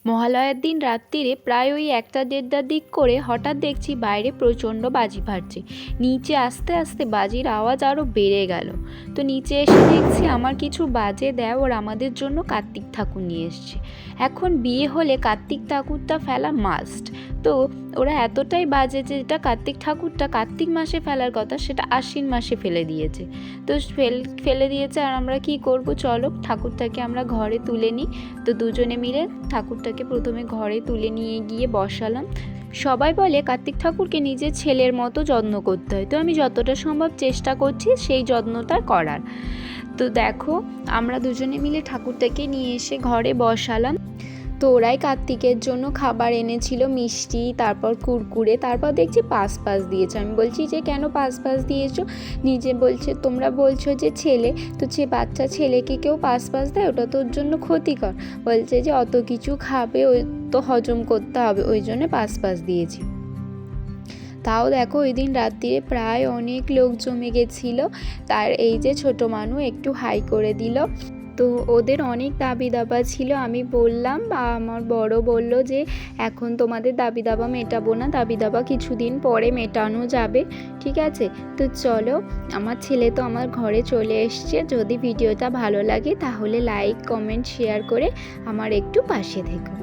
মহালয়ার দিন রাত্রিরে প্রায় ওই 1টা-1:30টার দিক করে হঠাৎ দেখছি বাইরে প্রচণ্ড বাজি ফাটছে। নিচে আস্তে আস্তে বাজির আওয়াজ আরও বেড়ে গেল। তো নিচে এসে দেখছি আমার কিছু বাজে দেওর আমাদের জন্য কার্তিক ঠাকুর নিয়ে এসছে। এখন বিয়ে হলে কার্তিক ঠাকুরটা ফেলা মাস্ট। তো ওরা এতটাই বাজে যে যেটা কার্তিক ঠাকুরটা কার্তিক মাসে ফেলার কথা সেটা আশ্বিন মাসে ফেলে দিয়েছে। তো ফেলে দিয়েছে, আর আমরা কি করব, চলো ঠাকুরটাকে আমরা ঘরে তুলে নিই। তো দুজনে মিলে ঠাকুরটাকে প্রথমে ঘরে তুলে নিয়ে গিয়ে বসালাম। সবাই বলে কার্তিক ঠাকুরকে নিজের ছেলের মতো যত্ন করতে হয়, তো আমি যতটা সম্ভব চেষ্টা করছি সেই যত্নটা করার। তো দেখো, আমরা দুজনে মিলে ঠাকুরটাকে নিয়ে এসে ঘরে বসালাম। তো ওরাই কার্তিকের জন্য খাবার এনেছিল, মিষ্টি, তারপর কুরকুরে, তারপর দেখছি পাস দিয়েছে। আমি বলছি যে কেন পাস দিয়েছো? নিজে বলছে তোমরা বলছো যে ছেলে, তো সে বাচ্চা ছেলেকে কেউ পাস দেয়, ওটা তোর জন্য ক্ষতিকর। বলছে যে অত কিছু খাবে, ওই তো হজম করতে হবে, ওই জন্য পাস দিয়েছি। তাও দেখো ওই দিন রাত্রিরে প্রায় অনেক লোক জমে গেছিলো। তার এই যে ছোটো মানু একটু হাই করে দিল। তো ওদের অনেক দাবি দাবা ছিল। আমি বললাম, বা আমার বড় বলল যে এখন তোমাদের দাবি দাবা মেটাবো না, দাবি দাবা কিছুদিন পরে মেটানো যাবে, ঠিক আছে? তো চলো, আমার ছেলে তো আমার ঘরে চলে এসছে। যদি ভিডিওটা ভালো লাগে তাহলে লাইক, কমেন্ট, শেয়ার করে আমার একটু পাশে থেকো।